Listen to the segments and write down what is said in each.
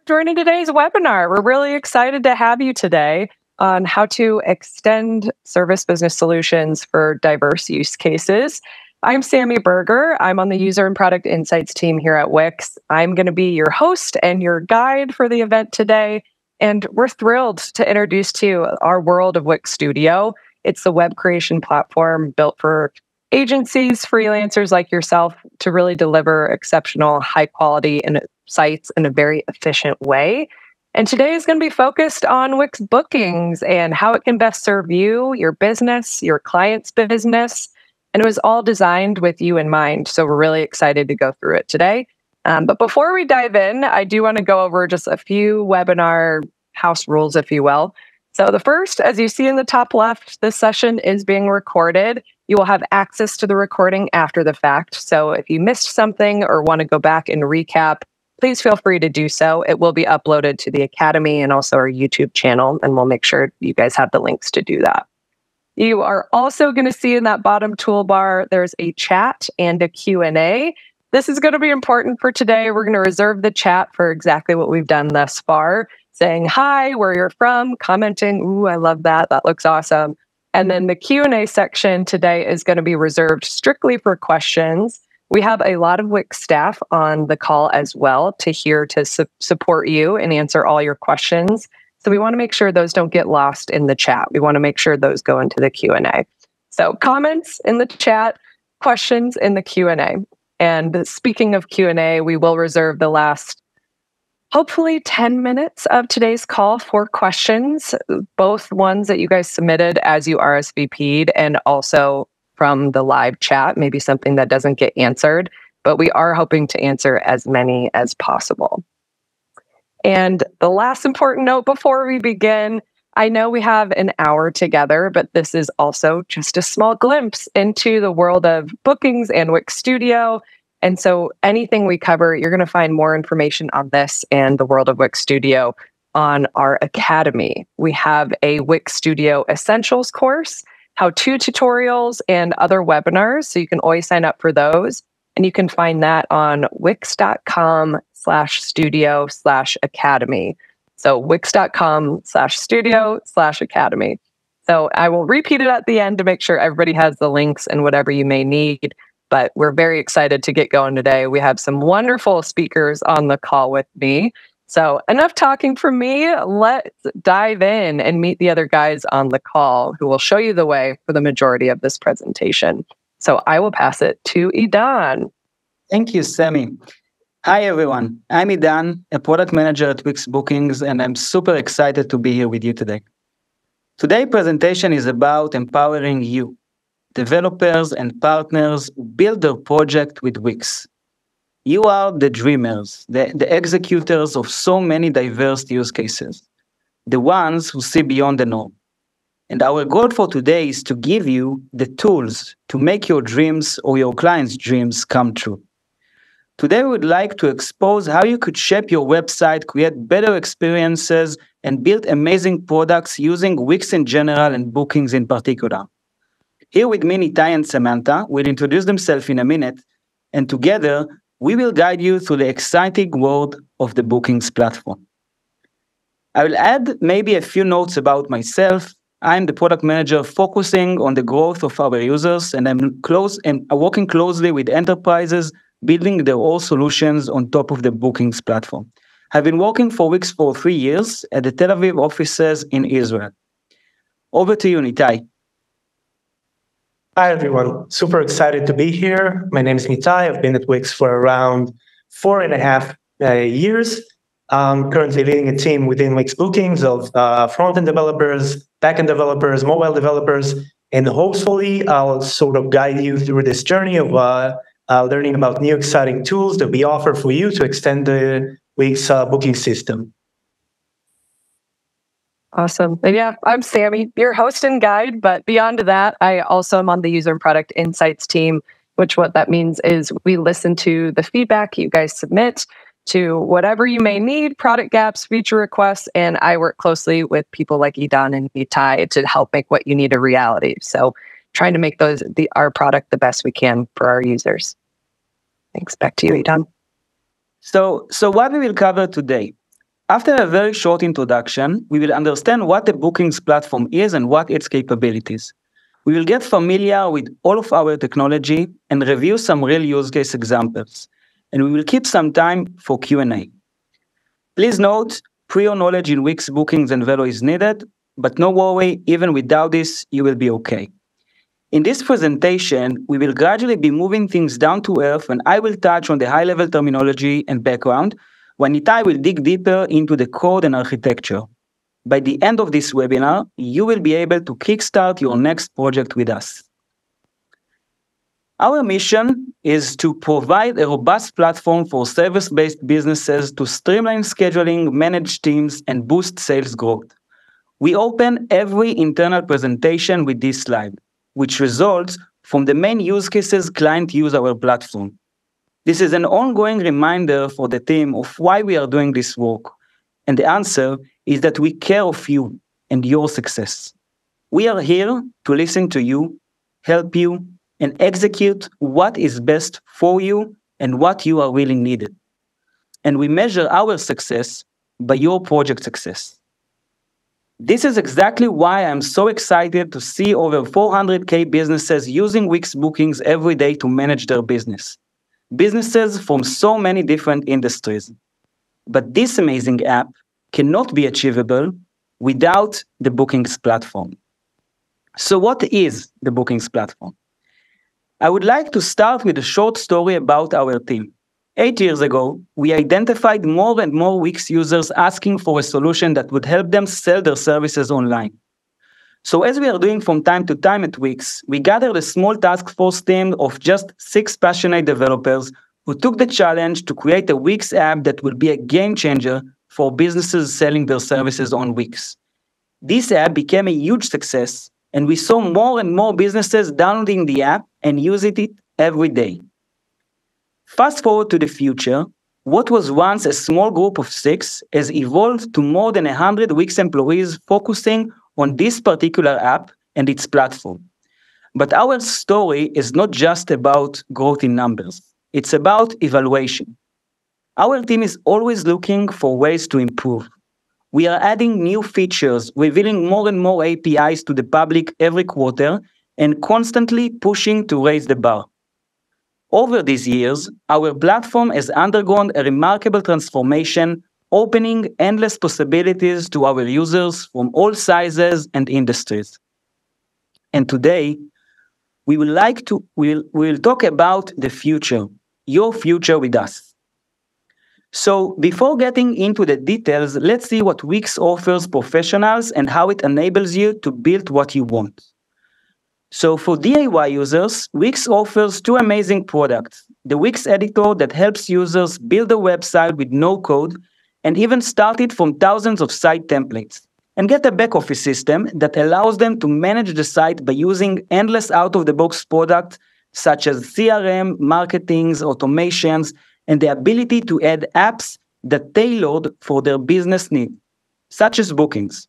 joining today's webinar. We're really excited to have you today on how to extend service business solutions for diverse use cases. I'm Sammy Berger. I'm on the User and Product Insights team here at Wix. I'm going to be your host and your guide for the event today. And we're thrilled to introduce to you our world of Wix Studio. It's the web creation platform built for agencies, freelancers like yourself to really deliver exceptional, high quality sites in a very efficient way. And today is going to be focused on Wix bookings and how it can best serve you, your business, your client's business. And it was all designed with you in mind. So we're really excited to go through it today. But before we dive in, I do want to go over just a few webinar house rules, if you will. So the first, as you see in the top left, this session is being recorded. You will have access to the recording after the fact. So if you missed something or want to go back and recap, please feel free to do so. It will be uploaded to the Academy and also our YouTube channel, and we'll make sure you guys have the links to do that. You are also going to see in that bottom toolbar, there's a chat and a Q&A. This is going to be important for today. We're going to reserve the chat for exactly what we've done thus far, saying hi, where you're from, commenting, ooh, I love that. That looks awesome. And then the Q&A section today is going to be reserved strictly for questions. We have a lot of Wix staff on the call as well to support you and answer all your questions. So we want to make sure those don't get lost in the chat. We want to make sure those go into the Q&A. So comments in the chat, questions in the Q&A. And speaking of Q&A, we will reserve the last, hopefully 10 minutes of today's call for questions, both ones that you guys submitted as you RSVP'd and also from the live chat, maybe something that doesn't get answered, but we are hoping to answer as many as possible. And the last important note before we begin, I know we have an hour together, but this is also just a small glimpse into the world of bookings and Wix Studio. And so anything we cover, you're going to find more information on this and the world of Wix Studio on our Academy. We have a Wix Studio Essentials course, how-to tutorials, and other webinars. So you can always sign up for those. And you can find that on wix.com/studio/academy. So wix.com/studio/academy. So I will repeat it at the end to make sure everybody has the links and whatever you may need. But we're very excited to get going today. We have some wonderful speakers on the call with me. So enough talking from me. Let's dive in and meet the other guys on the call who will show you the way for the majority of this presentation. So I will pass it to Idan. Thank you, Sammy. Hi, everyone. I'm Idan, a product manager at Wix Bookings, and I'm super excited to be here with you today. Today's presentation is about empowering you, developers and partners who build their project with Wix. You are the dreamers, the executors of so many diverse use cases, the ones who see beyond the norm. And our goal for today is to give you the tools to make your dreams or your clients' dreams come true. Today, we would like to expose how you could shape your website, create better experiences, and build amazing products using Wix in general and bookings in particular. Here with me, Nitai and Samantha will introduce themselves in a minute, and together, we will guide you through the exciting world of the bookings platform. I will add maybe a few notes about myself. I'm the product manager focusing on the growth of our users, and I'm working closely with enterprises building their own solutions on top of the bookings platform. I've been working for Wix for 3 years at the Tel Aviv offices in Israel. Over to you, Nitai. Hi, everyone. Super excited to be here. My name is Nitai. I've been at Wix for around 4.5 years. I'm currently leading a team within Wix Bookings of front-end developers, back-end developers, mobile developers, and hopefully I'll sort of guide you through this journey of learning about new exciting tools that we offer for you to extend the Wix booking system. Awesome. And yeah, I'm Sammy, your host and guide. But beyond that, I also am on the User and Product Insights team, which what that means is we listen to the feedback you guys submit to whatever you may need, product gaps, feature requests, and I work closely with people like Idan and Itai to help make what you need a reality. So trying to make our product the best we can for our users. Thanks. Back to you, Idan. So what we will cover today. After a very short introduction, we will understand what the bookings platform is and what its capabilities. We will get familiar with all of our technology and review some real use case examples. And we will keep some time for Q&A. Please note, prior knowledge in Wix bookings and Velo is needed, but no worry, even without this, you will be okay. In this presentation, we will gradually be moving things down to earth, and I will touch on the high-level terminology and background, when Itai will dig deeper into the code and architecture. By the end of this webinar, you will be able to kickstart your next project with us. Our mission is to provide a robust platform for service-based businesses to streamline scheduling, manage teams, and boost sales growth. We open every internal presentation with this slide, which results from the main use cases clients use our platform. This is an ongoing reminder for the team of why we are doing this work. And the answer is that we care of you and your success. We are here to listen to you, help you, and execute what is best for you and what you are really needed. And we measure our success by your project success. This is exactly why I'm so excited to see over 400K businesses using Wix bookings every day to manage their business. Businesses from so many different industries. But this amazing app cannot be achievable without the bookings platform. So what is the bookings platform? I would like to start with a short story about our team. 8 years ago, we identified more and more Wix users asking for a solution that would help them sell their services online. So as we are doing from time to time at Wix, we gathered a small task force team of just 6 passionate developers who took the challenge to create a Wix app that will be a game changer for businesses selling their services on Wix. This app became a huge success, and we saw more and more businesses downloading the app and using it every day. Fast forward to the future, what was once a small group of 6 has evolved to more than 100 Wix employees focusing on this particular app and its platform. But our story is not just about growth in numbers. It's about evaluation. Our team is always looking for ways to improve. We are adding new features, revealing more and more APIs to the public every quarter, and constantly pushing to raise the bar. Over these years, our platform has undergone a remarkable transformation, opening endless possibilities to our users from all sizes and industries. And today, we'll talk about the future, your future with us. So before getting into the details, let's see what Wix offers professionals and how it enables you to build what you want. So for DIY users, Wix offers 2 amazing products. The Wix editor that helps users build a website with no code and even start it from thousands of site templates, and get a back-office system that allows them to manage the site by using endless out-of-the-box products such as CRM, marketings, automations, and the ability to add apps that tailored for their business needs, such as bookings.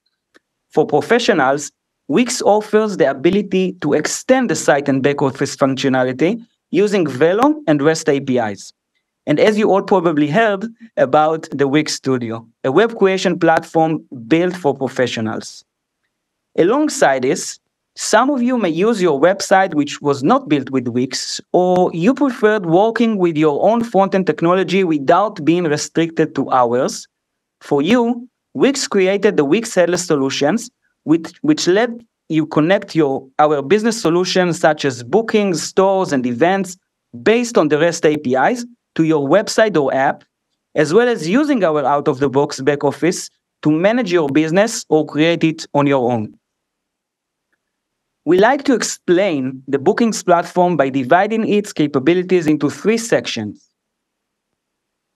For professionals, Wix offers the ability to extend the site and back-office functionality using Velo and REST APIs. And as you all probably heard about the Wix Studio, a web creation platform built for professionals. Alongside this, some of you may use your website which was not built with Wix, or you preferred working with your own front-end technology without being restricted to ours. For you, Wix created the Wix Headless Solutions, which let you connect our business solutions such as bookings, stores, and events based on the REST APIs to your website or app, as well as using our out-of-the-box back office to manage your business or create it on your own. We like to explain the bookings platform by dividing its capabilities into 3 sections.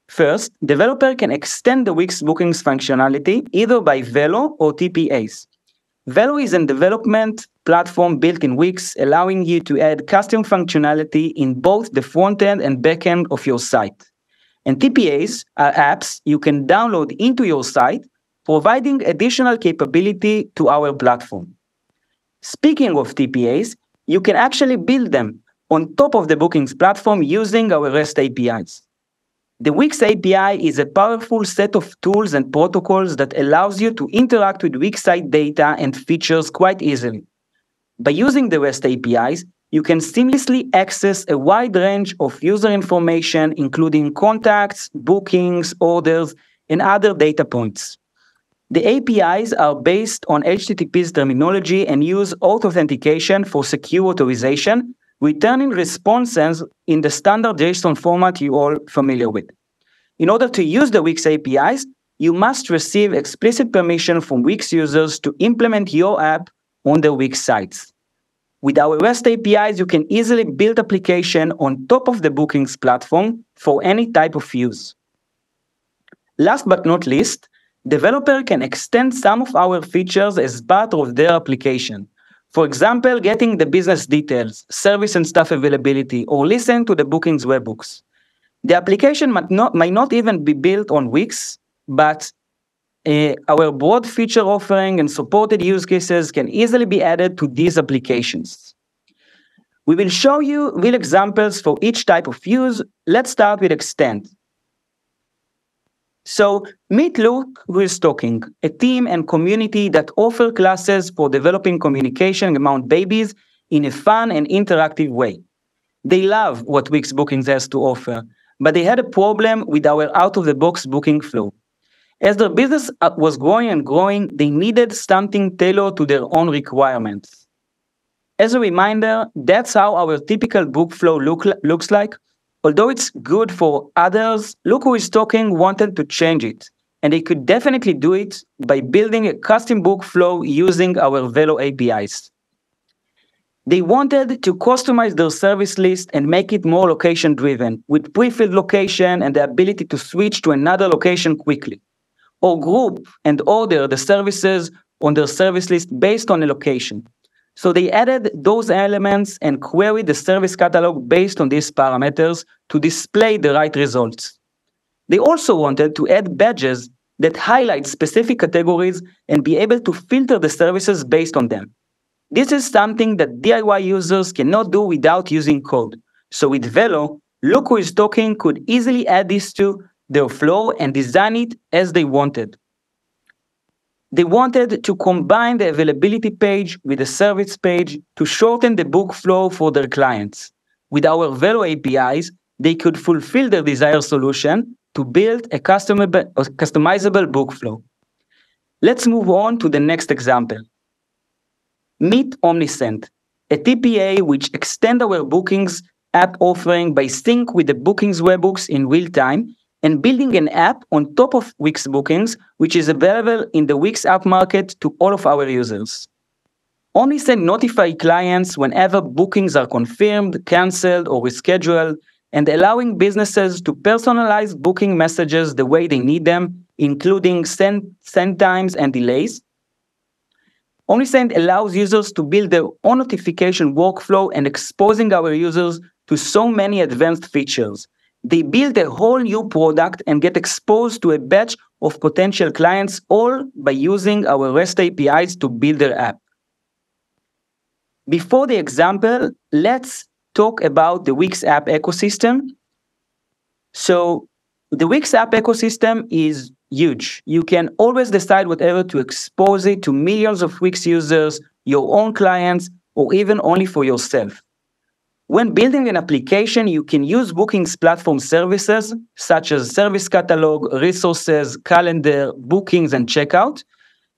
First, developer can extend the Wix bookings functionality either by Velo or TPAs. Velo is a development platform built in Wix, allowing you to add custom functionality in both the front end and back end of your site. And TPAs are apps you can download into your site, providing additional capability to our platform. Speaking of TPAs, you can actually build them on top of the bookings platform using our REST APIs. The Wix API is a powerful set of tools and protocols that allows you to interact with Wix site data and features quite easily. By using the REST APIs, you can seamlessly access a wide range of user information, including contacts, bookings, orders, and other data points. The APIs are based on HTTP's terminology and use authentication for secure authorization, returning responses in the standard JSON format you're all familiar with. In order to use the Wix APIs, you must receive explicit permission from Wix users to implement your app on their Wix sites. With our REST APIs, you can easily build application on top of the bookings platform for any type of use. Last but not least, developer can extend some of our features as part of their application. For example, getting the business details, service and staff availability, or listen to the bookings webhooks. The application might not even be built on Wix, but our broad feature offering and supported use cases can easily be added to these applications. We will show you real examples for each type of use. Let's start with extend. So meet Luke, who is talking, a team and community that offer classes for developing communication among babies in a fun and interactive way. They love what Wix Bookings has to offer, but they had a problem with our out-of-the-box booking flow. As their business was growing and growing, they needed something tailored to their own requirements. As a reminder, that's how our typical book flow looks like. Although it's good for others, Luke, who is talking, wanted to change it, and they could definitely do it by building a custom book flow using our Velo APIs. They wanted to customize their service list and make it more location-driven, with pre-filled location and the ability to switch to another location quickly, or group and order the services on their service list based on a location. So they added those elements and queried the service catalog based on these parameters to display the right results. They also wanted to add badges that highlight specific categories and be able to filter the services based on them. This is something that DIY users cannot do without using code. So with Velo, Luke, who is talking, could easily add this to their flow and design it as they wanted. They wanted to combine the availability page with the service page to shorten the book flow for their clients. With our Velo APIs, they could fulfill their desired solution to build a customizable book flow. Let's move on to the next example. Meet Omnisend, a TPA which extends our bookings app offering by sync with the bookings webhooks in real time and building an app on top of Wix Bookings, which is available in the Wix app market to all of our users. Omnisend notify clients whenever bookings are confirmed, canceled, or rescheduled, and allowing businesses to personalize booking messages the way they need them, including send times and delays. Omnisend allows users to build their own notification workflow and exposing our users to so many advanced features. They build a whole new product and get exposed to a batch of potential clients, all by using our REST APIs to build their app. Before the example, let's talk about the Wix app ecosystem. So the Wix app ecosystem is huge. You can always decide whether to expose it to millions of Wix users, your own clients, or even only for yourself. When building an application, you can use Bookings platform services such as Service Catalog, Resources, Calendar, Bookings, and Checkout.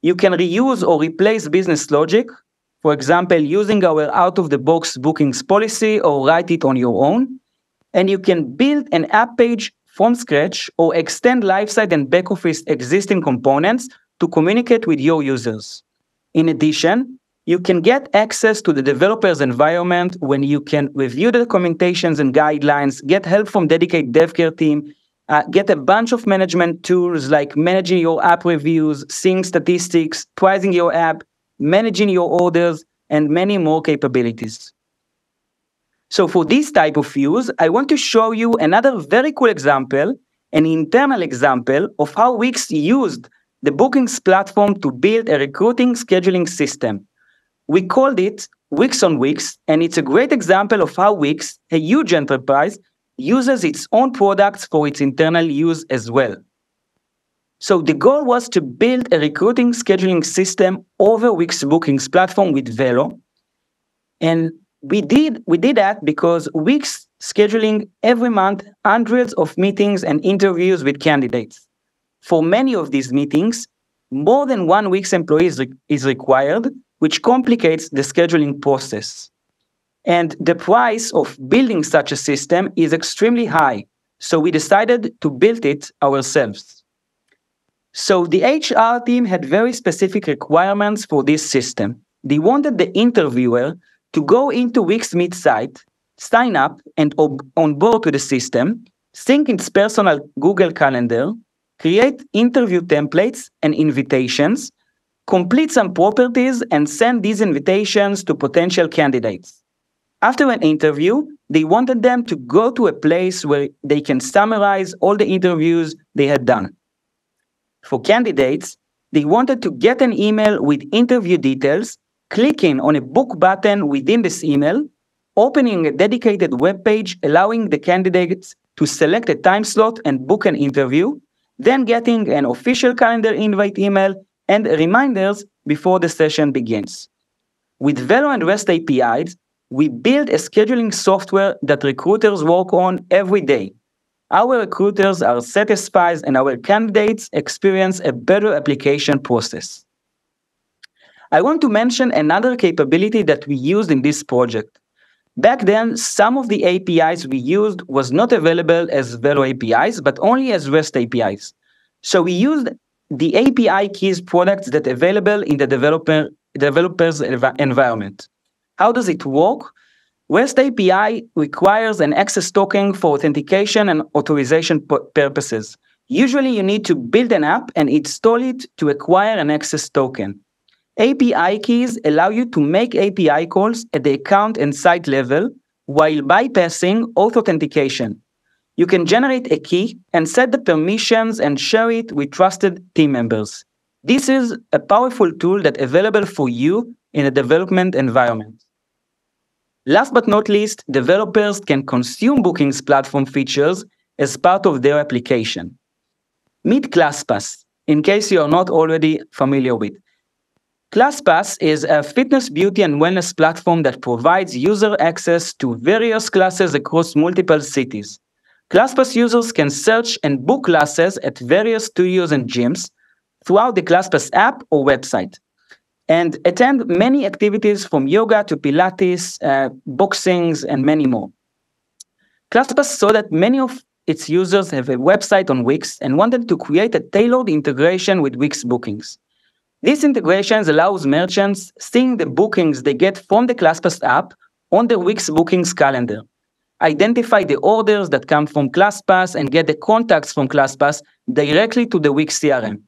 You can reuse or replace business logic, for example, using our out-of-the-box bookings policy or write it on your own. And you can build an app page from scratch or extend live-site and back-office existing components to communicate with your users. In addition, you can get access to the developer's environment when you can review the documentations and guidelines, get help from dedicated dev care team, get a bunch of management tools like managing your app reviews, seeing statistics, pricing your app, managing your orders, and many more capabilities. So for this type of use, I want to show you another very cool example, an internal example of how Wix used the Bookings platform to build a recruiting scheduling system. We called it Wix on Wix, and it's a great example of how Wix, a huge enterprise, uses its own products for its internal use as well. So the goal was to build a recruiting scheduling system over Wix Bookings platform with Velo. And we did that because Wix scheduling every month hundreds of meetings and interviews with candidates. For many of these meetings, more than one Wix employee is required, which complicates the scheduling process. And the price of building such a system is extremely high, so we decided to build it ourselves. So the HR team had very specific requirements for this system. They wanted the interviewer to go into Wix Meet site, sign up and onboard to the system, sync its personal Google Calendar, create interview templates and invitations, complete some properties, and send these invitations to potential candidates. After an interview, they wanted them to go to a place where they can summarize all the interviews they had done. For candidates, they wanted to get an email with interview details, clicking on a book button within this email, opening a dedicated web page allowing the candidates to select a time slot and book an interview, then getting an official calendar invite email and reminders before the session begins. With Velo and REST APIs, we build a scheduling software that recruiters work on every day. Our recruiters are satisfied and our candidates experience a better application process. I want to mention another capability that we used in this project. Back then, some of the APIs we used was not available as Velo APIs, but only as REST APIs. So we used the API keys products that are available in the developer's environment. How does it work? REST API requires an access token for authentication and authorization purposes. Usually, you need to build an app and install it to acquire an access token. API keys allow you to make API calls at the account and site level while bypassing auth authentication. You can generate a key and set the permissions and share it with trusted team members. This is a powerful tool that's available for you in a development environment. Last but not least, developers can consume Bookings platform features as part of their application. Meet ClassPass, in case you are not already familiar with. ClassPass is a fitness, beauty, and wellness platform that provides user access to various classes across multiple cities. ClassPass users can search and book classes at various studios and gyms throughout the ClassPass app or website, and attend many activities from yoga to Pilates, boxings, and many more. ClassPass saw that many of its users have a website on Wix and wanted to create a tailored integration with Wix Bookings. This integration allows merchants seeing the bookings they get from the ClassPass app on their Wix Bookings calendar, identify the orders that come from ClassPass, and get the contacts from ClassPass directly to the Wix CRM.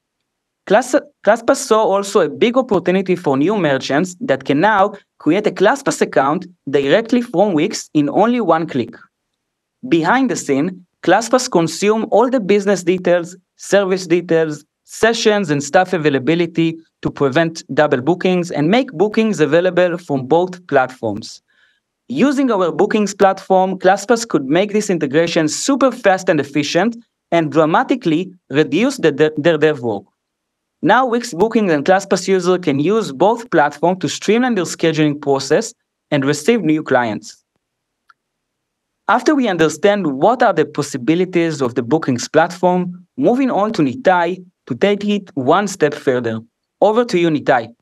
ClassPass saw also a big opportunity for new merchants that can now create a ClassPass account directly from Wix in only one click. Behind the scene, ClassPass consumes all the business details, service details, sessions, and staff availability to prevent double bookings and make bookings available from both platforms. Using our bookings platform, ClassPass could make this integration super fast and efficient and dramatically reduce their dev work. Now, Wix Bookings and ClassPass users can use both platforms to streamline their scheduling process and receive new clients. After we understand what are the possibilities of the Bookings platform, moving on to Nitai to take it one step further. Over to you, Nitai.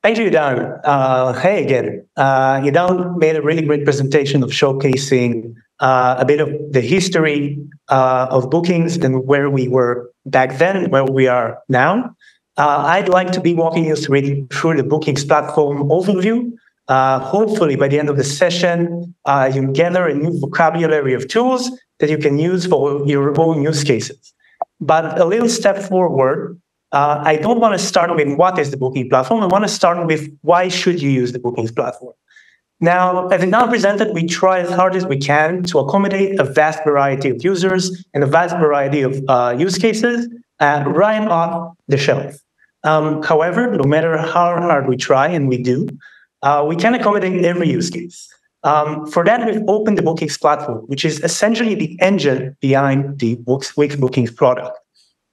Thank you, Yedan. Hey again. Yedan made a really great presentation of showcasing a bit of the history of Bookings and where we were back then and where we are now. I'd like to be walking you through the Bookings platform overview. Hopefully, by the end of the session, you gather a new vocabulary of tools that you can use for your own use cases. But a little step forward, I don't want to start with what is the Booking platform. I want to start with why should you use the Bookings platform. Now, as it now presented, we try as hard as we can to accommodate a vast variety of users and a vast variety of use cases right off the shelf. However, no matter how hard we try, and we do, we can't accommodate every use case. For that, we've opened the Bookings platform, which is essentially the engine behind the Wix Bookings product.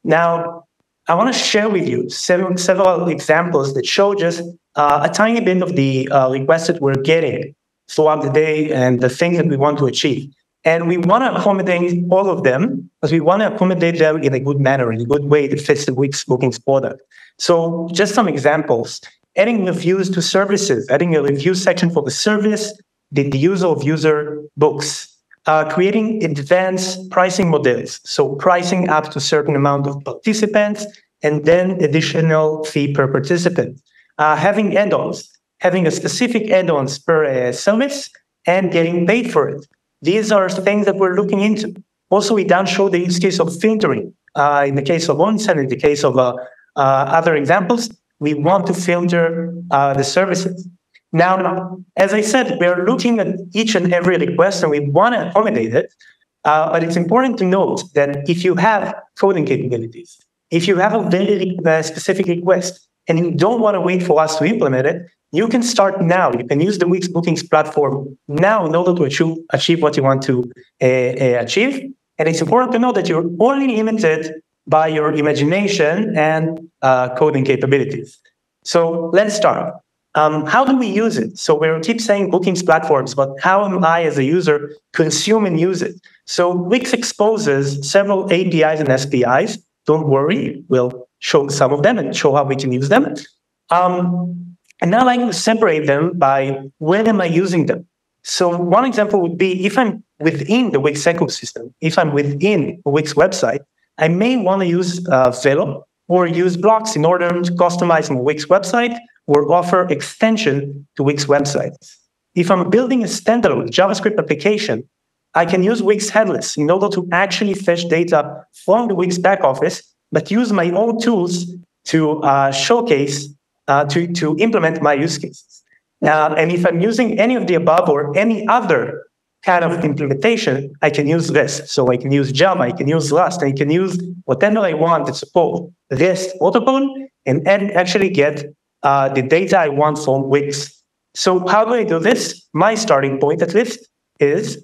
Now, I want to share with you several examples that show just a tiny bit of the requests that we're getting throughout the day and the things that we want to achieve. And we want to accommodate all of them, because we want to accommodate them in a good manner, in a good way that fits the Wix Bookings product. So just some examples: adding reviews to services, adding a review section for the service that the user books, creating advanced pricing models, so pricing up to a certain amount of participants and then additional fee per participant, having add-ons, having a specific add-ons per service and getting paid for it. These are things that we're looking into. Also, we don't show the use case of filtering. In the case of OnSend, in the case of other examples, we want to filter the services. Now, as I said, we're looking at each and every request and we want to accommodate it. But it's important to note that if you have coding capabilities, if you have a very specific request and you don't want to wait for us to implement it, you can start now. You can use the Wix Bookings platform now in order to achieve what you want to achieve. And it's important to know that you're only limited by your imagination and coding capabilities. So let's start. How do we use it? So we keep saying bookings platforms, but how am I as a user consume and use it? So Wix exposes several APIs and SPIs. Don't worry, we'll show some of them and show how we can use them. And now I can separate them by when am I using them. So one example would be if I'm within the Wix ecosystem, if I'm within a Wix website, I may want to use Velo or use blocks in order to customize my Wix website or offer extension to Wix websites. If I'm building a standalone JavaScript application, I can use Wix Headless in order to actually fetch data from the Wix backoffice, but use my own tools to showcase, to implement my use cases. And if I'm using any of the above or any other kind of implementation, I can use this. So I can use Java, I can use Rust, I can use whatever I want to support REST protocol and actually get the data I want from Wix. So how do I do this? My starting point, at least, is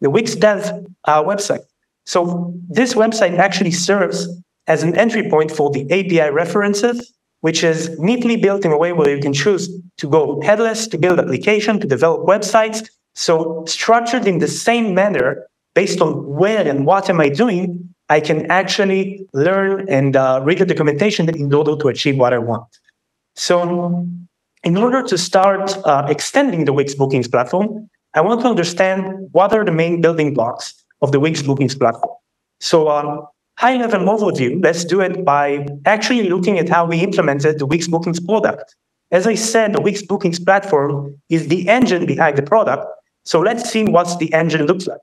the Wix Dev website. So this website actually serves as an entry point for the API references, which is neatly built in a way where you can choose to go headless, to build application, to develop websites. So structured in the same manner, based on where and what am I doing, I can actually learn and read the documentation in order to achieve what I want. So in order to start extending the Wix Bookings platform, I want to understand what are the main building blocks of the Wix Bookings platform. So high-level overview, let's do it by actually looking at how we implemented the Wix Bookings product. As I said, the Wix Bookings platform is the engine behind the product. So let's see what the engine looks like.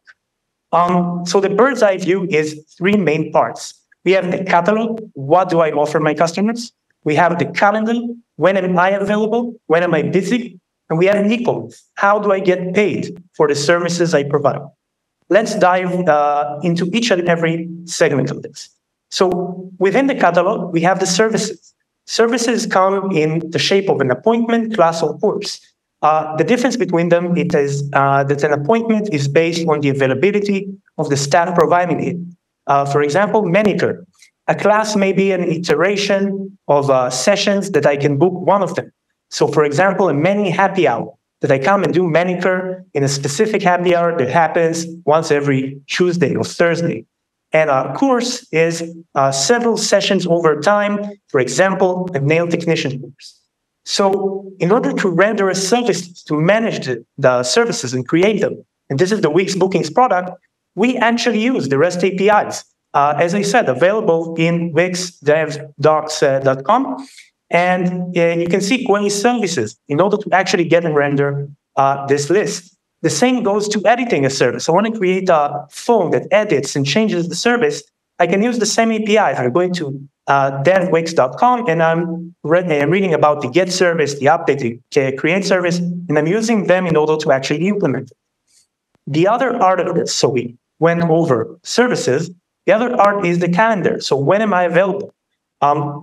So the bird's eye view is three main parts. We have the catalog, what do I offer my customers? We have the calendar, when am I available? When am I busy? And we have e-commerce, how do I get paid for the services I provide? Let's dive into each and every segment of this. So within the catalog, we have the services. Services come in the shape of an appointment, class, or course. The difference between them is that an appointment is based on the availability of the staff providing it. For example, manicure. A class may be an iteration of sessions that I can book one of them. So for example, a mani happy hour, that I come and do manicure in a specific happy hour that happens once every Tuesday or Thursday. And our course is several sessions over time, for example, a nail technician course. So in order to render a service, to manage the services and create them, and this is the Wix Bookings product, we actually use the REST APIs. As I said, available in wixdevdocs.com. And you can see query services in order to actually get and render this list. The same goes to editing a service. I want to create a form that edits and changes the service. I can use the same APIs. I'm going to devwix.com and I'm reading about the get service, the update, the create service, and I'm using them in order to actually implement it. The other part of this, so we went over services. The other part is the calendar. So when am I available?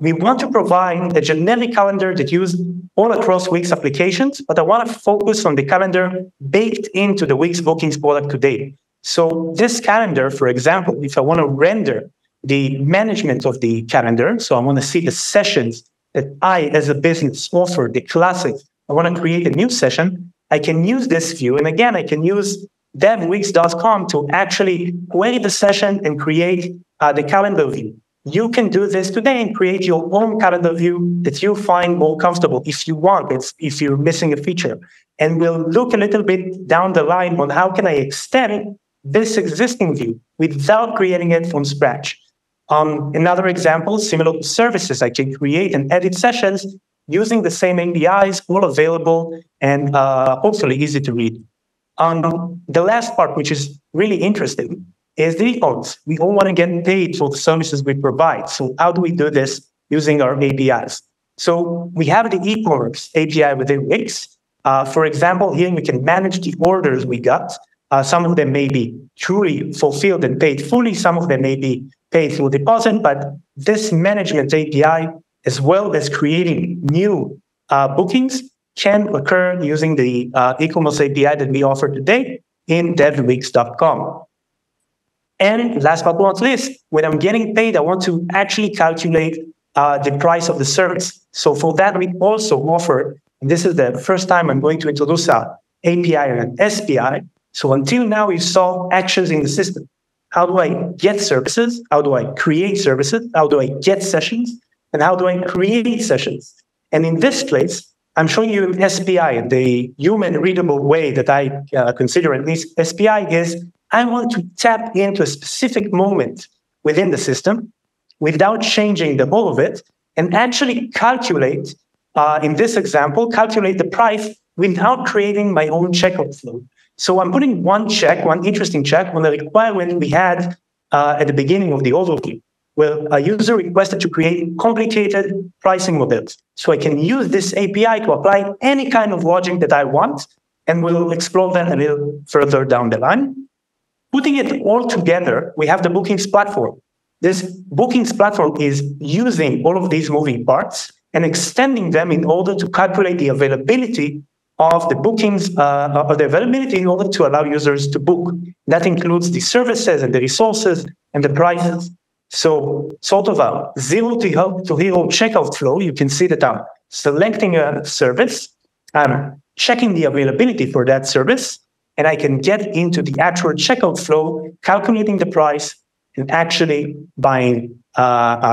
We want to provide a generic calendar that used all across Wix applications, but I want to focus on the calendar baked into the Wix Bookings product today. So this calendar, for example, if I want to render the management of the calendar, so I want to see the sessions that I, as a business, offer, the classics, I want to create a new session, I can use this view. And again, I can use devwix.com to actually query the session and create the calendar view. You can do this today and create your own calendar view that you find more comfortable if you want, if you're missing a feature. And we'll look a little bit down the line on how can I extend this existing view without creating it from scratch. Another example, similar to services, I can create and edit sessions using the same APIs, all available and hopefully easy to read. The last part, which is really interesting, is the e-commerce. We all want to get paid for the services we provide. So how do we do this using our APIs? So we have the e-commerce API within Wix. For example, here we can manage the orders we got. Some of them may be truly fulfilled and paid fully. Some of them may be paid through deposit. But this management API, as well as creating new bookings, can occur using the e-commerce API that we offer today in devwix.com. And last but not least, when I'm getting paid, I want to actually calculate the price of the service. So for that, we also offer, and this is the first time I'm going to introduce an API and an SPI. So until now, we saw actions in the system. How do I get services? How do I create services? How do I get sessions? And how do I create sessions? And in this place, I'm showing you an SPI. The human readable way that I consider at least SPI is I want to tap into a specific moment within the system without changing the whole of it and actually calculate, in this example, calculate the price without creating my own checkout flow. So I'm putting one interesting check on the requirement we had at the beginning of the overview, where a user requested to create complicated pricing models. So I can use this API to apply any kind of logic that I want, and we'll explore that a little further down the line. Putting it all together, we have the bookings platform. This bookings platform is using all of these moving parts and extending them in order to calculate the availability of the bookings, or the availability in order to allow users to book. That includes the services and the resources and the prices. So sort of a zero to hero checkout flow. You can see that I'm selecting a service, I'm checking the availability for that service, and I can get into the actual checkout flow, calculating the price, and actually buying,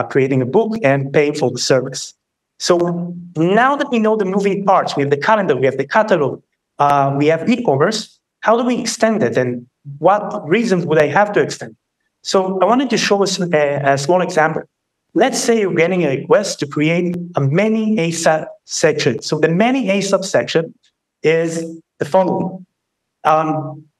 creating a book and paying for the service. So now that we know the moving parts, we have the calendar, we have the catalog, we have e-commerce, how do we extend it and what reasons would I have to extend? So I wanted to show us a small example. Let's say you're getting a request to create a many ASAP section. So the many ASAP section is the following.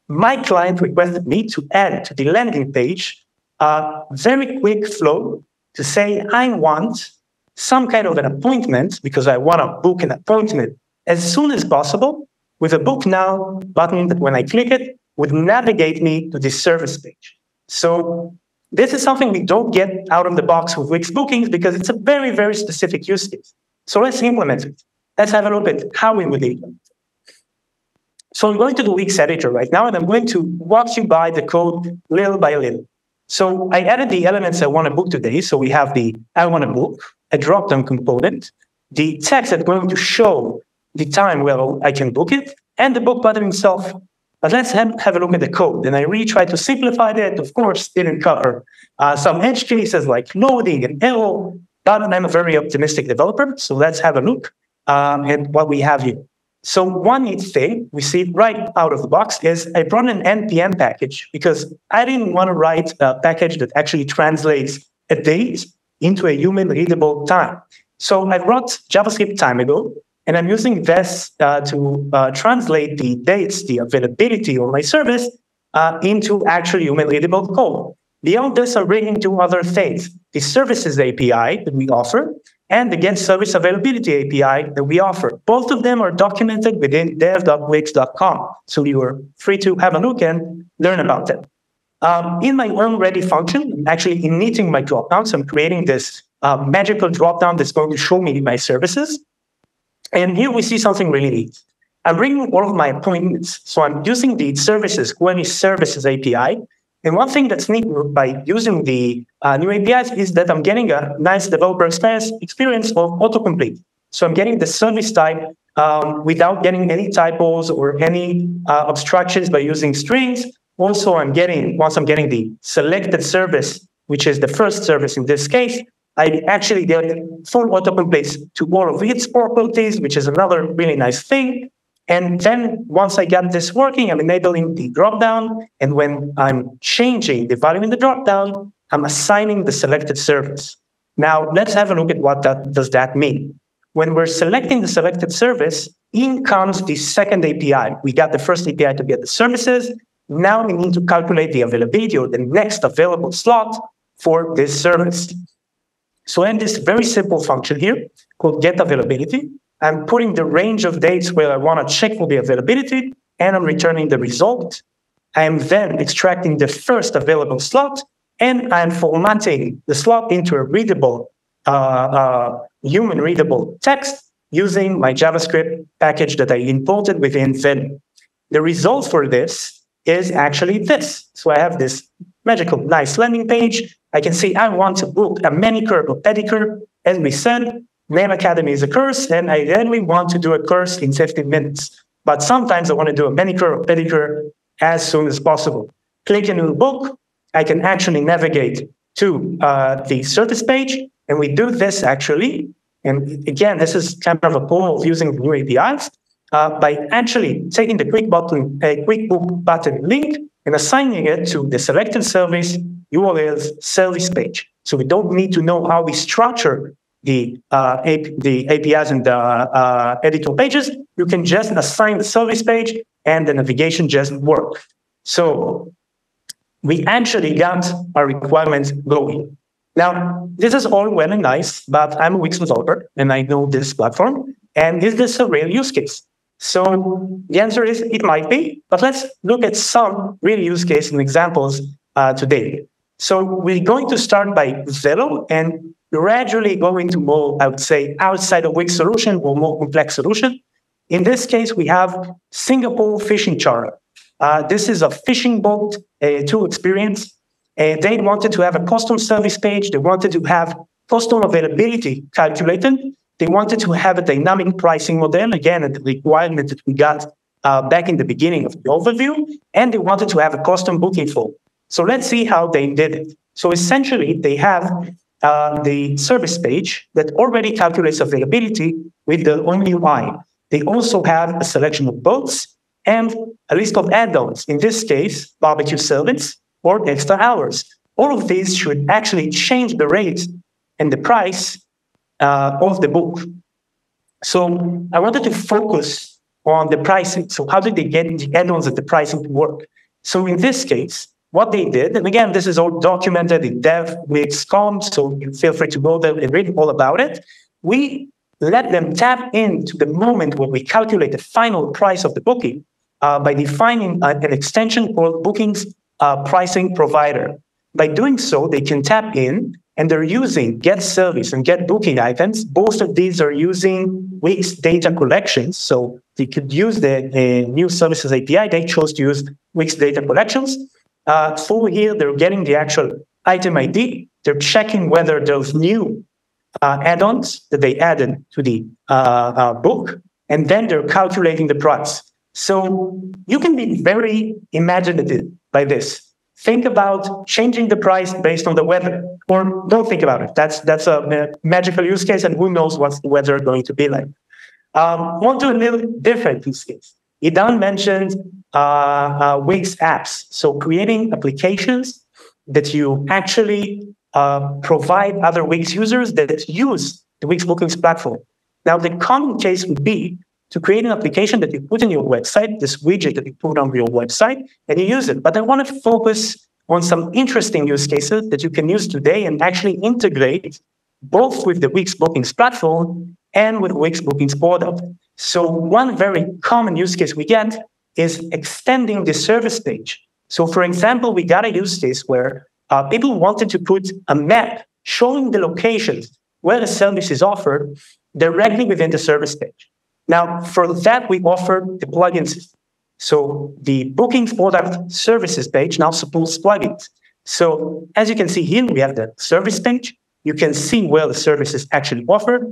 My client requested me to add to the landing page a very quick flow to say, I want some kind of an appointment because I want to book an appointment as soon as possible with a book now button that when I click it would navigate me to this service page. So this is something we don't get out of the box with Wix Bookings because it's a very, very specific use case. So let's implement it. Let's have a look at how we would implement it. So I'm going to the Wix editor right now, and I'm going to walk you by the code little by little. So I added the elements I want to book today. So we have the I want to book, a drop-down component, the text that's going to show the time where I can book it, and the book button itself. But let's have a look at the code. And I really tried to simplify that. Of course, didn't cover some edge cases like loading and error, but I'm a very optimistic developer. So let's have a look at what we have here. So one neat thing we see right out of the box is I brought an NPM package because I didn't want to write a package that actually translates a date into a human readable time. So I wrote JavaScript time ago, and I'm using this to translate the dates, the availability of my service into actual human readable code. Beyond this, I'm bringing two other things, the services API that we offer and the get service availability API that we offer. Both of them are documented within dev.wix.com. So you are free to have a look and learn about them. In my own ready function, I'm actually initting my dropdown. So I'm creating this magical dropdown that's going to show me my services. And here we see something really neat. I'm bringing all of my appointments. So I'm using the services, Query Services API. And one thing that's neat by using the new APIs is that I'm getting a nice developer experience of autocomplete. So I'm getting the service type without getting any typos or any obstructions by using strings. Also, once I'm getting the selected service, which is the first service in this case, I actually get full autocomplete to all of its properties, which is another really nice thing. And then once I got this working, I'm enabling the dropdown. And when I'm changing the value in the dropdown, I'm assigning the selected service. Now, let's have a look at what does that mean. When we're selecting the selected service, in comes the second API. We got the first API to get the services. Now we need to calculate the availability or the next available slot for this service. So in this very simple function here called getAvailability, I'm putting the range of dates where I want to check for the availability, and I'm returning the result. I am then extracting the first available slot, and I'm formatting the slot into a readable, human-readable text using my JavaScript package that I imported within Vim. The result for this is actually this. So I have this magical, nice landing page. I can see I want to book a manicure or pedicure. As we said, Name Academy is a course, and I really want to do a course in 15 minutes. But sometimes I want to do a manicure or pedicure as soon as possible. Click a new book. I can actually navigate to the service page, and we do this actually. And again, this is kind of a poll of using the new APIs by actually taking the quick book button link and assigning it to the selected service URL's service page. So we don't need to know how we structure the APIs and the editor pages. You can just assign the service page and the navigation just work. So we actually got our requirements going. Now, this is all well and nice, but I'm a Wix developer and I know this platform. And is this a real use case? So the answer is it might be, but let's look at some real use cases and examples today. So we're going to start by Velo and gradually go into more, I would say, outside of Wix solution or more complex solution. In this case, we have Singapore Fishing Charter. This is a fishing boat tool experience. They wanted to have a custom service page. They wanted to have custom availability calculated. They wanted to have a dynamic pricing model, again, a requirement that we got back in the beginning of the overview. And they wanted to have a custom booking flow. So let's see how they did it. So essentially, they have the service page that already calculates availability with the own UI. They also have a selection of boats and a list of add-ons, in this case, barbecue service or extra hours. All of these should actually change the rate and the price of the book. So I wanted to focus on the pricing. So how did they get the add-ons and the pricing to work? So in this case, what they did, and again, this is all documented in dev.wix.com, so you feel free to go there and read all about it. We let them tap into the moment where we calculate the final price of the booking by defining an extension called Bookings Pricing Provider. By doing so, they can tap in, and they're using get service and get booking items. Both of these are using Wix data collections, so they could use the new services API. They chose to use Wix data collections. So here, they're getting the actual item ID. They're checking whether those new add-ons that they added to the book, and then they're calculating the price. So you can be very imaginative by this. Think about changing the price based on the weather, or don't think about it. That's a magical use case, and who knows what the weather is going to be like. Want to do a little different use case. Idan mentioned Wix apps. So creating applications that you actually provide other Wix users that use the Wix Bookings platform. Now, the common case would be to create an application that you put in your website, this widget that you put on your website, and you use it. But I want to focus on some interesting use cases that you can use today and actually integrate both with the Wix Bookings platform and with Wix Bookings product. So one very common use case we get is extending the service page. So for example, we got a use case where people wanted to put a map showing the locations where the service is offered directly within the service page. Now, for that, we offer the plugin system. So the bookings product services page now supports plugins. So as you can see here, we have the service page. You can see where the service is actually offered.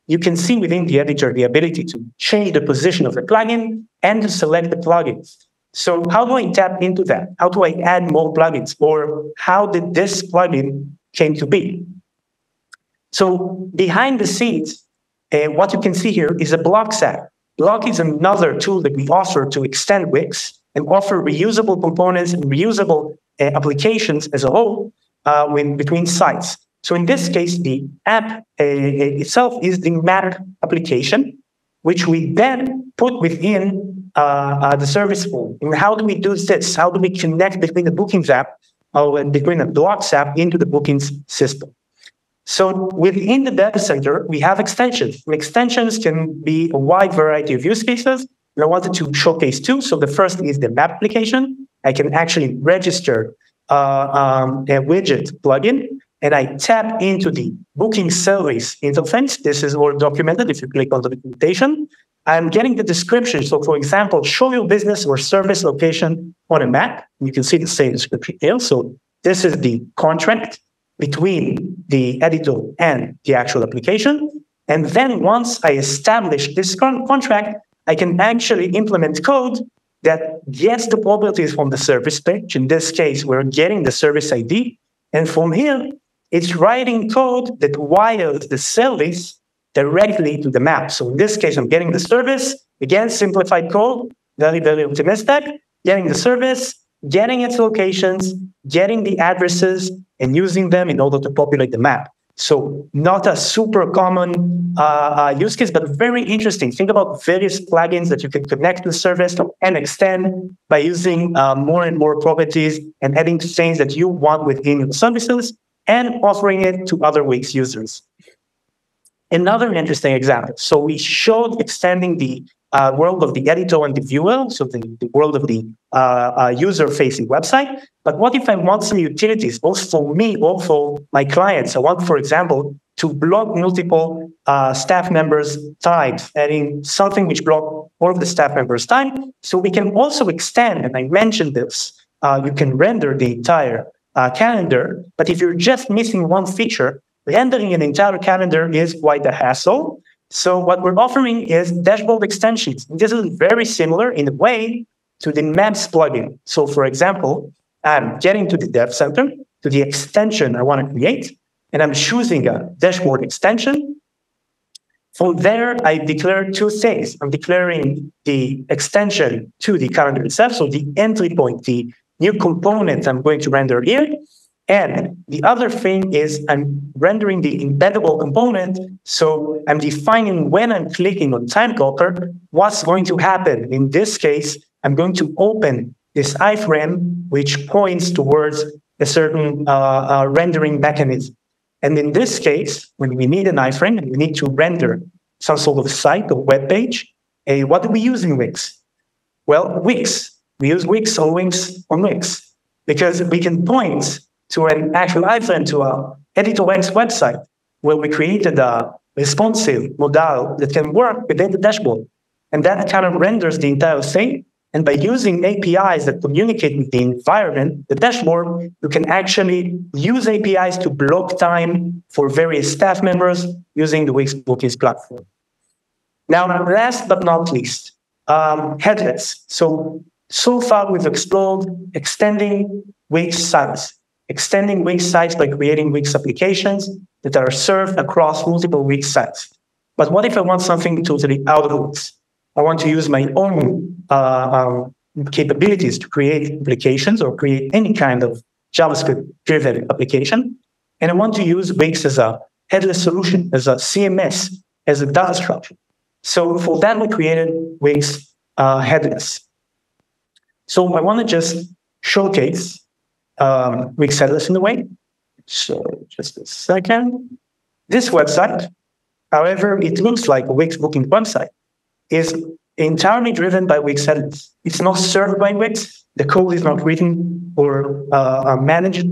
You can see within the editor the ability to change the position of the plugin and to select the plugins. So how do I tap into that? How do I add more plugins? Or how did this plugin came to be? So behind the scenes, what you can see here is a Blocks app. Block is another tool that we offer to extend Wix and offer reusable components and reusable applications as a whole between sites. So in this case, the app itself is the map application, which we then put within the service form. And how do we do this? How do we connect between the Bookings app or between the Blocks app into the Bookings system? So within the data center, we have extensions. And extensions can be a wide variety of use cases. And I wanted to showcase two. So the first is the map application. I can actually register a widget plugin, and I tap into the booking service interface. This is all documented if you click on the documentation. I'm getting the description. So for example, show your business or service location on a map. You can see the same description here. So this is the contract between the editor and the actual application. And then once I establish this contract, I can actually implement code that gets the properties from the service page. In this case, we're getting the service ID. And from here, it's writing code that wires the service directly to the map. So in this case, I'm getting the service, again, simplified code, very, very optimistic, getting the service, getting its locations, getting the addresses, and using them in order to populate the map. So not a super common use case, but very interesting. Think about various plugins that you can connect to the service and extend by using more and more properties and adding things that you want within your services and offering it to other Wix users. Another interesting example. So we showed extending the world of the editor and the viewer, so the world of the user-facing website. But what if I want some utilities, both for me or for my clients? I want, for example, to block multiple staff members' times, adding something which block all of the staff members' time. So we can also extend, and I mentioned this, you can render the entire calendar. But if you're just missing one feature, rendering an entire calendar is quite a hassle. So what we're offering is dashboard extensions. This is very similar in a way to the Maps plugin. So for example, I'm getting to the dev center, to the extension I want to create, and I'm choosing a dashboard extension. From there, I declare two things. I'm declaring the extension to the calendar itself, so the entry point, the new component I'm going to render here. And the other thing is I'm rendering the embeddable component. So I'm defining when I'm clicking on time clocker, what's going to happen. In this case, I'm going to open this iframe, which points towards a certain rendering mechanism. And in this case, when we need an iframe and we need to render some sort of site or web page, what do we use in Wix? Well, Wix. We use Wix or Wix on Wix because we can point to an actual iframe, to our editor Wix website, where we created a responsive modal that can work within the dashboard. And that kind of renders the entire thing. And by using APIs that communicate with the environment, the dashboard, you can actually use APIs to block time for various staff members using the Wix Bookings platform. Now, last but not least, headless. So far, we've explored extending Wix sites. Extending Wix sites by creating Wix applications that are served across multiple Wix sites. But what if I want something totally out of Wix? I want to use my own capabilities to create applications or create any kind of JavaScript-driven application. And I want to use Wix as a headless solution, as a CMS, as a data structure. So for that, we created Wix headless. So I want to just showcase Wix headless in a way. So just a second. This website, however, it looks like a Wix booking website, is entirely driven by Wix headless. It's not served by Wix. The code is not written or managed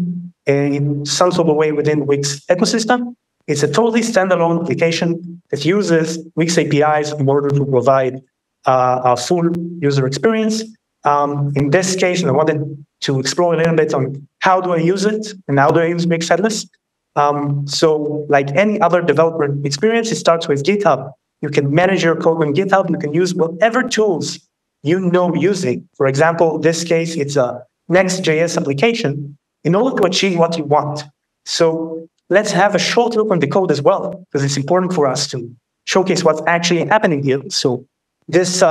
in some sort of way within Wix ecosystem. It's a totally standalone application that uses Wix APIs in order to provide a full user experience. In this case, I wanted to explore a little bit on how do I use it and how do I use Wix Headless. So like any other development experience, it starts with GitHub. You can manage your code on GitHub. You can use whatever tools you know using. For example, in this case, it's a Next.js application in order to achieve what you want. So let's have a short look on the code as well, because it's important for us to showcase what's actually happening here. So this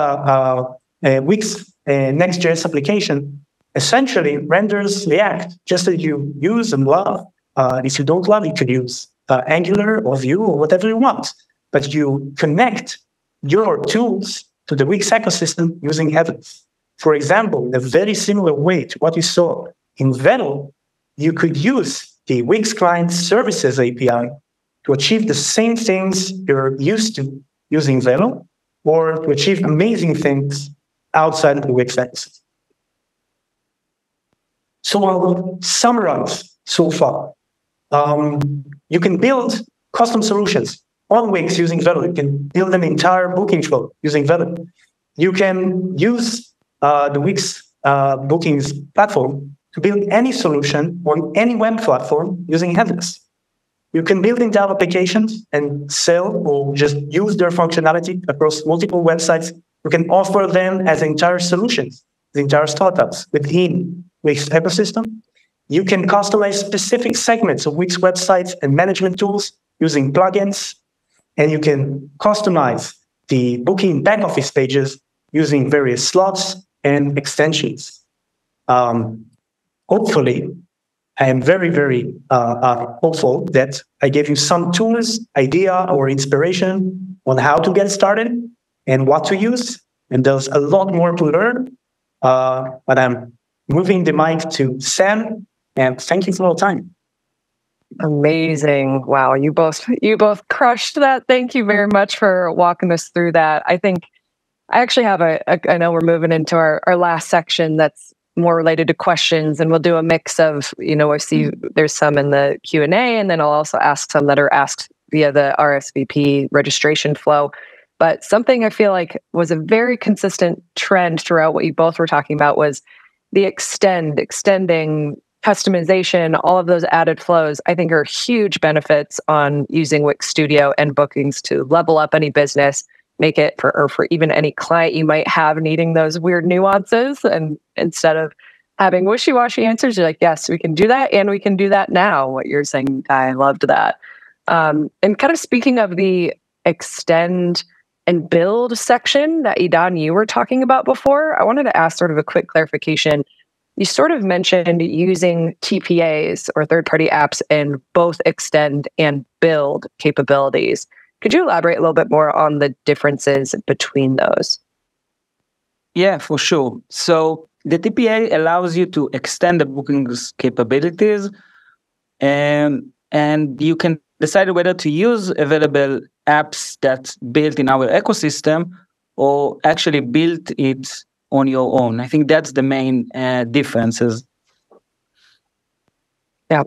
Wix Next.js application essentially renders React, just as you use and love. If you don't love, you could use Angular or Vue or whatever you want. But you connect your tools to the Wix ecosystem using Headless. For example, in a very similar way to what you saw in Velo, you could use the Wix Client Services API to achieve the same things you're used to using Velo, or to achieve amazing things outside of the Wix ecosystem. So I'll summarize so far. You can build custom solutions on Wix using Velo. You can build an entire booking flow using Velo. You can use the Wix bookings platform to build any solution on any web platform using Headless. You can build entire applications and sell or just use their functionality across multiple websites. You can offer them as entire solutions, as entire startups within Wix ecosystem. You can customize specific segments of Wix websites and management tools using plugins. And you can customize the booking back office pages using various slots and extensions. Hopefully, I am very, very hopeful that I gave you some tools, idea, or inspiration on how to get started and what to use. And there's a lot more to learn. But I'm moving the mic to Sam, and thank you for your time. Amazing. Wow, you both crushed that. Thank you very much for walking us through that. I think I actually have I know we're moving into our last section that's more related to questions, and we'll do a mix of, I see there's some in the Q&A, and then I'll also ask some that are asked via the RSVP registration flow. But something I feel like was a very consistent trend throughout what you both were talking about was the extending customization, all of those added flows, I think are huge benefits on using Wix Studio and bookings to level up any business, make it for even any client you might have needing those weird nuances. And instead of having wishy-washy answers, you're like, yes, we can do that. And we can do that now. What you're saying, I loved that. And kind of speaking of the extend and build section that Idan, you were talking about before, I wanted to ask sort of a quick clarification. You sort of mentioned using TPAs or third-party apps in both extend and build capabilities. Could you elaborate a little bit more on the differences between those? Yeah, for sure. So the TPA allows you to extend the bookings capabilities, and you can decide whether to use available apps that's built in our ecosystem or actually build it on your own. I think that's the main differences. Yeah,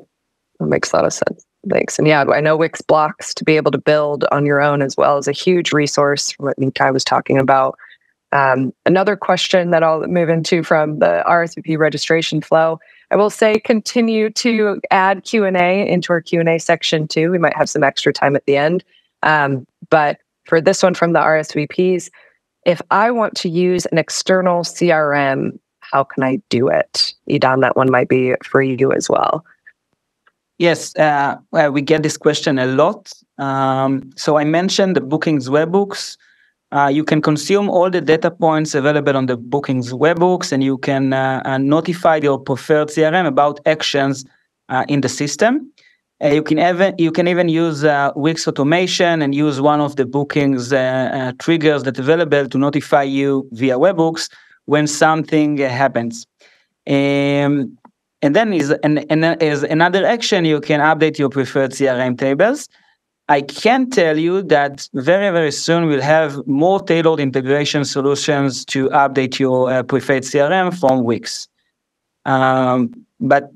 that makes a lot of sense. Thanks. And yeah, I know Wix blocks to be able to build on your own as well is a huge resource from what Nikai was talking about. Another question that I'll move into from the RSVP registration flow, I will say continue to add Q&A into our Q&A section too. We might have some extra time at the end. But for this one from the RSVPs, if I want to use an external CRM, how can I do it? Idan, that one might be for you as well. Yes, we get this question a lot. So I mentioned the Bookings webhooks. You can consume all the data points available on the Bookings webhooks, and you can notify your preferred CRM about actions in the system. You can even use Wix automation and use one of the Bookings triggers that's available to notify you via webhooks when something happens. And then is another action, you can update your preferred CRM tables. I can tell you that very, very soon we'll have more tailored integration solutions to update your preferred CRM from Wix. But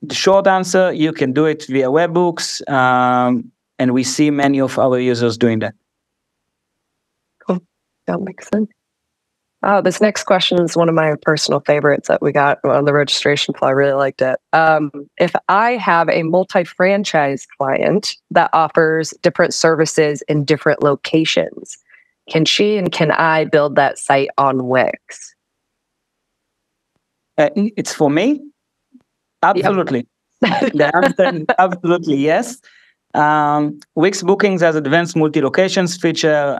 the short answer, you can do it via webhooks, and we see many of our users doing that. Cool. That makes sense. Oh, this next question is one of my personal favorites that we got on the registration flow. I really liked it. If I have a multi-franchise client that offers different services in different locations, can she and can I build that site on Wix? It's for me? Absolutely. Yep. The answer is absolutely yes. Wix Bookings has advanced multi-locations feature.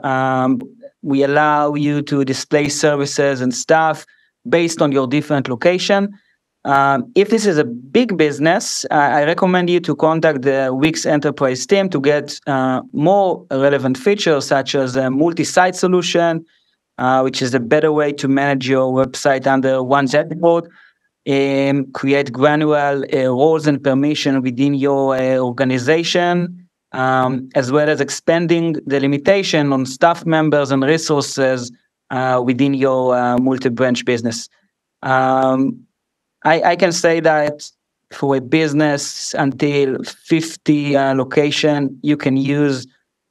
We allow you to display services and stuff based on your different location. If this is a big business, I recommend you to contact the Wix Enterprise team to get more relevant features such as a multi-site solution, which is a better way to manage your website under one dashboard, create granular roles and permission within your organization, as well as expanding the limitation on staff members and resources within your multi-branch business. I can say that for a business until 50 location, you can use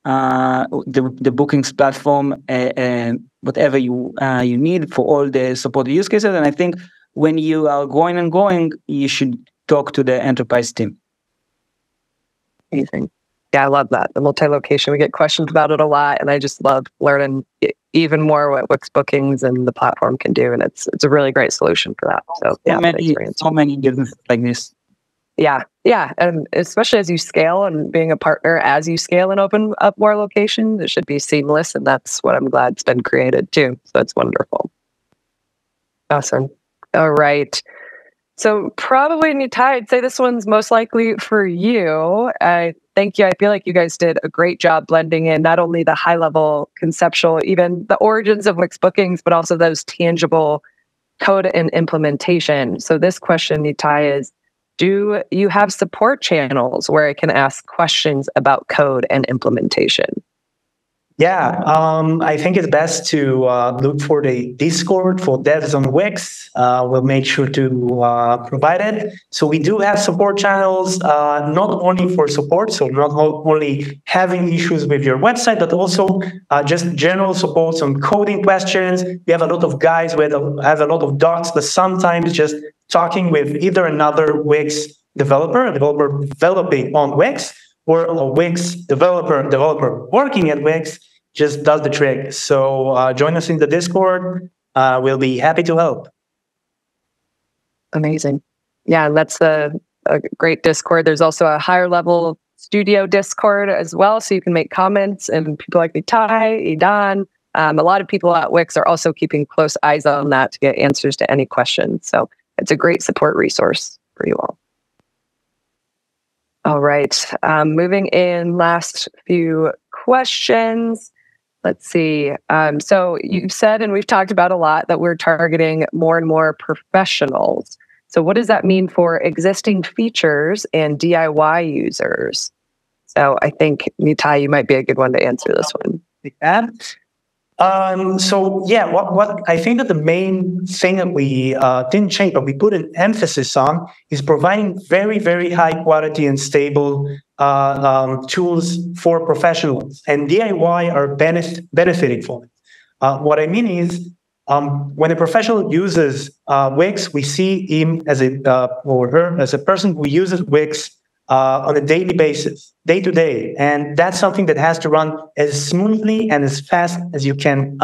the bookings platform, whatever you need for all the supported use cases. And I think when you are going, you should talk to the enterprise team. Amazing. Yeah, I love that. The multi-location, we get questions about it a lot, and I just love learning even more what Wix Bookings and the platform can do, and it's a really great solution for that. So yeah, so many businesses like this. Yeah, and especially as you scale and being a partner as you scale and open up more locations, it should be seamless, and that's what I'm glad it's been created too. So it's wonderful. Awesome. All right. So probably, Nitai, I'd say this one's most likely for you. Thank you. I feel like you guys did a great job blending in not only the high-level conceptual, even the origins of Wix Bookings, but also those tangible code and implementation. So this question, Nitai, is, do you have support channels where I can ask questions about code and implementation? Yeah, I think it's best to look for the Discord for devs on Wix. We'll make sure to provide it. So we do have support channels, not only for support, so not only having issues with your website, but also just general support on coding questions. We have a lot of guys who have a lot of docs, but sometimes just talking with either another Wix developer, a developer developing on Wix, or a Wix developer working at Wix just does the trick. So join us in the Discord. We'll be happy to help. Amazing. Yeah, and that's a great Discord. There's also a higher level studio Discord as well, so you can make comments, and people like Nitai, Idan, a lot of people at Wix are also keeping close eyes on that to get answers to any questions. So it's a great support resource for you all. All right, moving in, last few questions. Let's see. So you've said, and we've talked about a lot, that we're targeting more and more professionals. So what does that mean for existing features and DIY users? So I think, Nitai, you might be a good one to answer this one. Yeah. So yeah, what I think that the main thing that we didn't change, but we put an emphasis on, is providing very, very high quality and stable tools for professionals, and DIY are benefiting from it. What I mean is, when a professional uses Wix, we see him as or her as a person who uses Wix on a daily basis, day to day. And that's something that has to run as smoothly and as fast as you can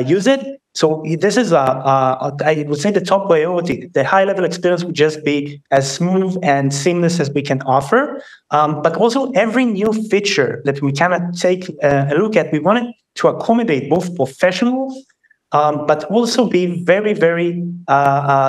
use it. So this is, I would say, the top priority. The high-level experience would just be as smooth and seamless as we can offer. But also every new feature that we cannot take a look at, we want it to accommodate both professionals, but also be very, very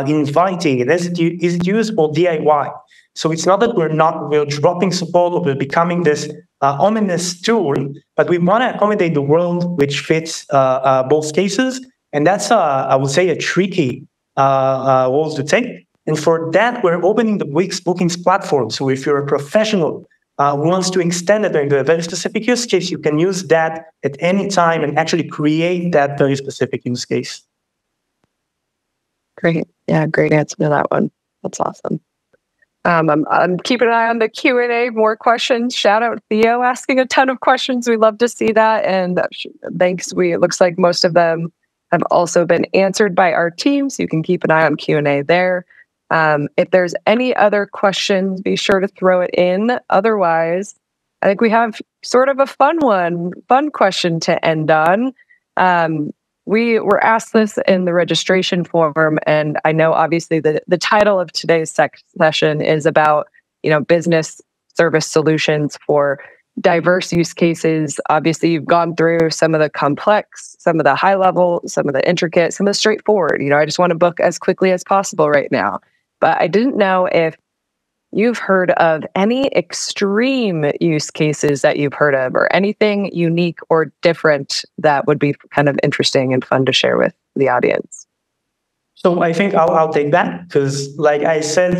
inviting and easy to use or DIY. So it's not that we're dropping support or we're becoming this ominous tool, but we want to accommodate the world which fits both cases. And that's, I would say, a tricky role to take. And for that, we're opening the Wix Bookings platform. So if you're a professional who wants to extend it into a very specific use case, you can use that at any time and actually create that very specific use case. Great. Yeah, great answer to that one. That's awesome. I'm keeping an eye on the Q&A, more questions. Shout out Theo asking a ton of questions. We love to see that. And thanks. It looks like most of them have also been answered by our team. So you can keep an eye on Q&A there. If there's any other questions, be sure to throw it in. Otherwise, I think we have sort of a fun question to end on. We were asked this in the registration form, and I know obviously the title of today's session is about, business service solutions for diverse use cases. Obviously, you've gone through some of the complex, some of the high level, some of the intricate, some of the straightforward. I just want to book as quickly as possible right now. But I didn't know if you've heard of any extreme use cases that you've heard of, or anything unique or different that would be kind of interesting and fun to share with the audience. So I think I'll take that, because like I said,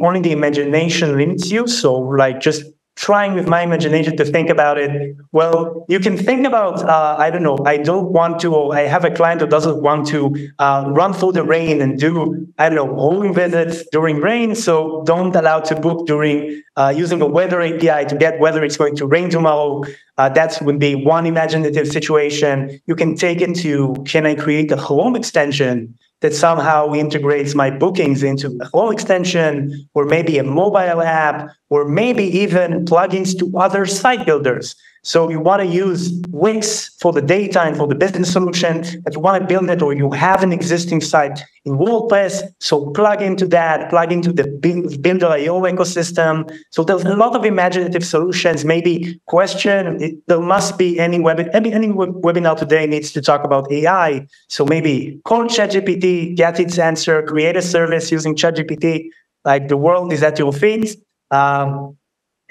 only the imagination limits you. So just trying with my imagination to think about it. Well, you can think about, I don't know, or I have a client who doesn't want to run through the rain and do, home visits during rain. So don't allow to book during using a weather API to get whether it's going to rain tomorrow. That would be one imaginative situation. You can take into, can I create a Chrome extension that somehow integrates my bookings into a Chrome extension, or maybe a mobile app, or maybe even plugins to other site builders. So you want to use Wix for the data and for the business solution, but you want to build it, or you have an existing site in WordPress, so plug into that, plug into the Builder.io ecosystem. So there's a lot of imaginative solutions. Maybe there must be any webinar today needs to talk about AI. So maybe call ChatGPT, get its answer, create a service using ChatGPT. Like, the world is at your feet.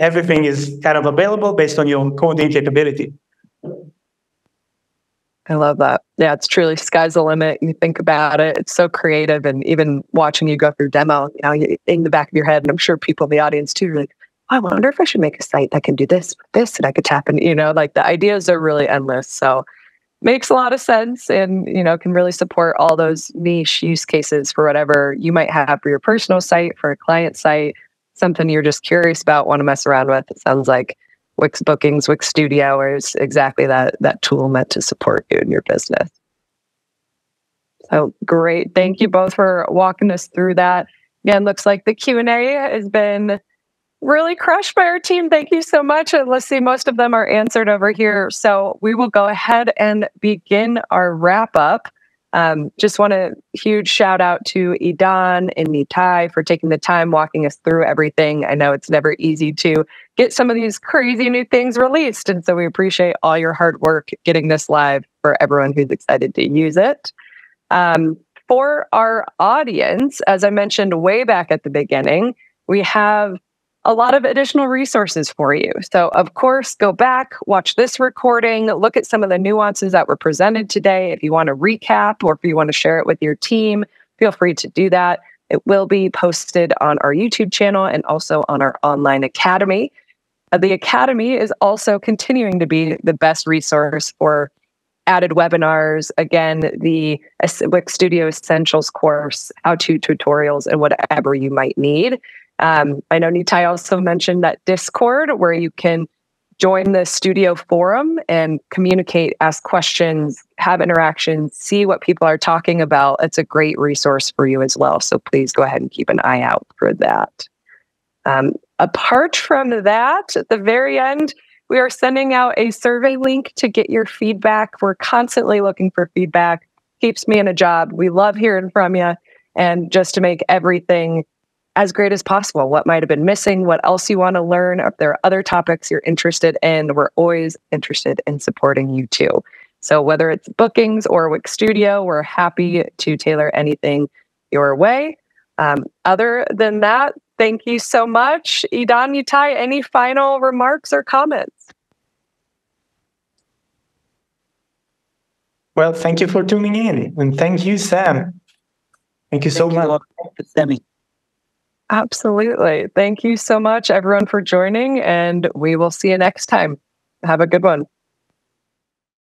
Everything is kind of available based on your coding capability. I love that. Yeah, it's truly sky's the limit. You think about it, it's so creative. And even watching you go through demo, in the back of your head, and I'm sure people in the audience too, are like, I wonder if I should make a site that can do this, and I could tap in, like the ideas are really endless. So makes a lot of sense, and, can really support all those niche use cases for whatever you might have for your personal site, for a client site, something you're just curious about, want to mess around with. It sounds like Wix Bookings, Wix Studio is exactly that tool meant to support you in your business. So great. Thank you both for walking us through that. Again, looks like the Q&A has been really crushed by our team. Thank you so much. And let's see, most of them are answered over here. So we will go ahead and begin our wrap up. Just want a huge shout out to Idan and Nitai for taking the time walking us through everything. I know it's never easy to get some of these crazy new things released. And so we appreciate all your hard work getting this live for everyone who's excited to use it. For our audience, as I mentioned way back at the beginning, we have a lot of additional resources for you. So of course, go back, watch this recording, look at some of the nuances that were presented today. If you want to recap, or if you want to share it with your team, feel free to do that. It will be posted on our YouTube channel and also on our online academy. The academy is also continuing to be the best resource for added webinars. Again, the Wix Studio Essentials course, how-to tutorials, and whatever you might need. I know Nitai also mentioned that Discord, where you can join the studio forum and communicate, ask questions, have interactions, see what people are talking about. It's a great resource for you as well. So please go ahead and keep an eye out for that. Apart from that, at the very end, we are sending out a survey link to get your feedback. We're constantly looking for feedback. Keeps me in a job. We love hearing from you. And just to make everything as great as possible, what might have been missing, what else you want to learn, if there are other topics you're interested in, we're always interested in supporting you too. So whether it's bookings or Wix Studio, we're happy to tailor anything your way. Other than that, thank you so much. Idan, Nitai, any final remarks or comments? Well, thank you for tuning in. And thank you, Sam. Thank you so much. Sammy. Absolutely. Thank you so much, everyone, for joining, and we will see you next time. Have a good one.